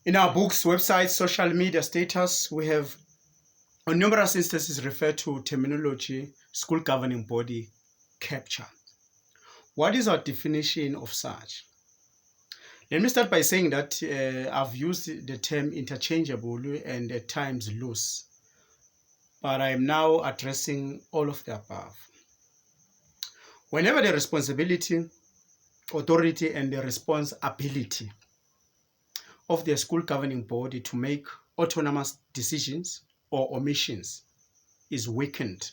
In our books, websites, social media status, we have on numerous instances referred to terminology school governing body capture. What is our definition of such? Let me start by saying that I've used the term interchangeably and at times loose, but I am now addressing all of the above. Whenever the responsibility, authority, and the responsibility of the school governing body to make autonomous decisions or omissions is weakened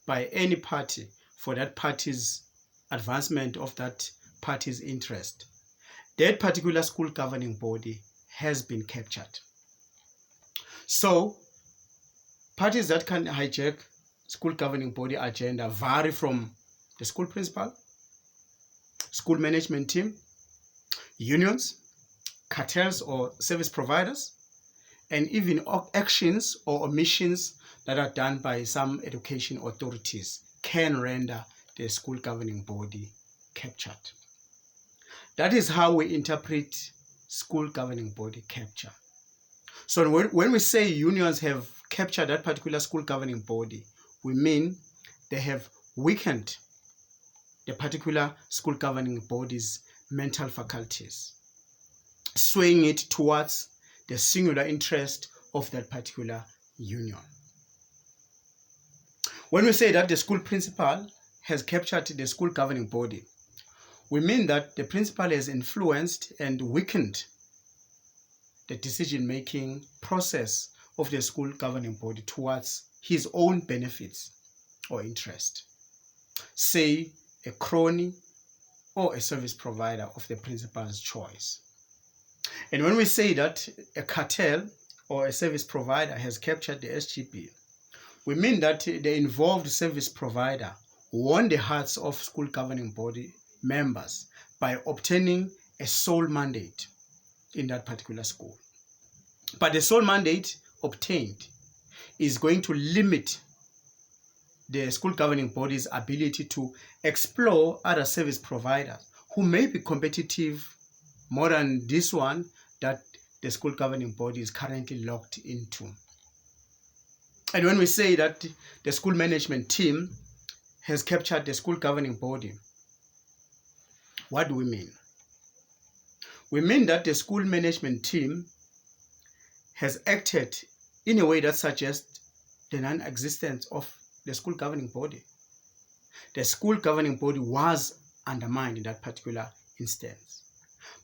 by any party for that party's advancement of that party's interest, that particular school governing body has been captured. So, parties that can hijack school governing body agenda vary from the school principal, school management team, unions, cartels or service providers, and even actions or omissions that are done by some education authorities can render the school governing body captured. That is how we interpret school governing body capture. So when we say unions have captured that particular school governing body, we mean they have weakened the particular school governing body's mental faculties, swaying it towards the singular interest of that particular union. When we say that the school principal has captured the school governing body, we mean that the principal has influenced and weakened the decision-making process of the school governing body towards his own benefits or interest. Say, a crony or a service provider of the principal's choice. And when we say that a cartel or a service provider has captured the SGB, we mean that the involved service provider won the hearts of school governing body members by obtaining a sole mandate in that particular school. But the sole mandate obtained is going to limit the school governing body's ability to explore other service providers who may be competitive more than this one that the school governing body is currently locked into. And when we say that the school management team has captured the school governing body, what do we mean? We mean that the school management team has acted in a way that suggests the non-existence of the school governing body. The school governing body was undermined in that particular instance.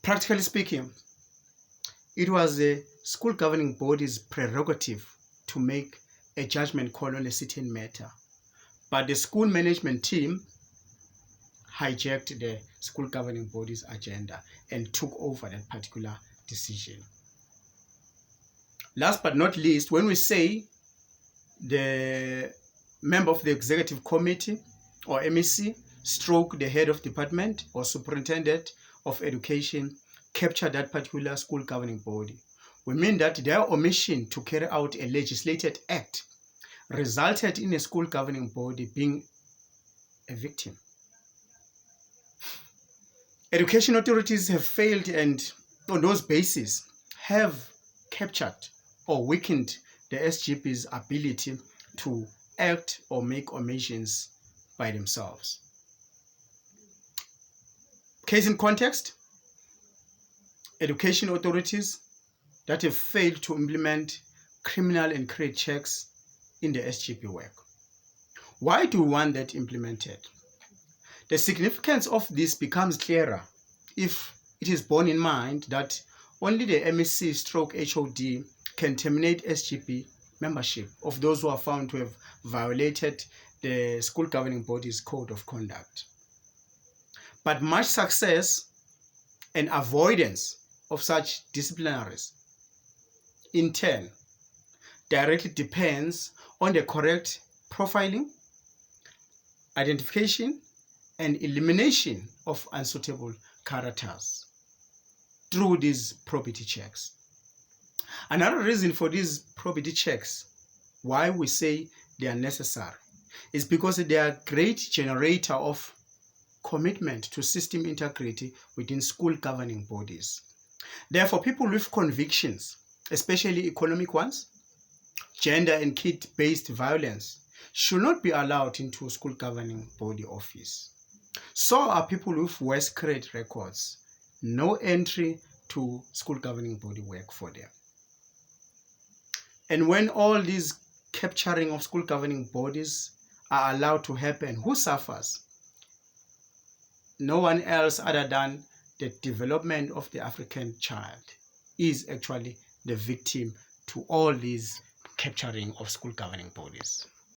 Practically speaking, it was the school governing body's prerogative to make a judgment call on a certain matter, but the school management team hijacked the school governing body's agenda and took over that particular decision. Last but not least, when we say the member of the executive committee or MEC stroke the head of department or superintendent of education capture that particular school governing body, we mean that their omission to carry out a legislated act resulted in a school governing body being a victim. Education authorities have failed and on those bases have captured or weakened the SGB's ability to act or make omissions by themselves. Case in context, education authorities that have failed to implement criminal and credit checks in the SGB work. Why do we want that implemented? The significance of this becomes clearer if it is borne in mind that only the MEC stroke HOD can terminate SGB membership of those who are found to have violated the school governing body's code of conduct. But much success and avoidance of such disciplinaries in turn directly depends on the correct profiling, identification, and elimination of unsuitable characters through these probity checks. Another reason for these probity checks, why we say they are necessary, is because they are a great generator of commitment to system integrity within school governing bodies. Therefore, people with convictions, especially economic ones, gender and kid-based violence, should not be allowed into a school governing body office. So are people with worse credit records. No entry to school governing body work for them. And when all these capturing of school governing bodies are allowed to happen, who suffers? No one else other than the development of the African child is actually the victim to all these capturing of school governing bodies.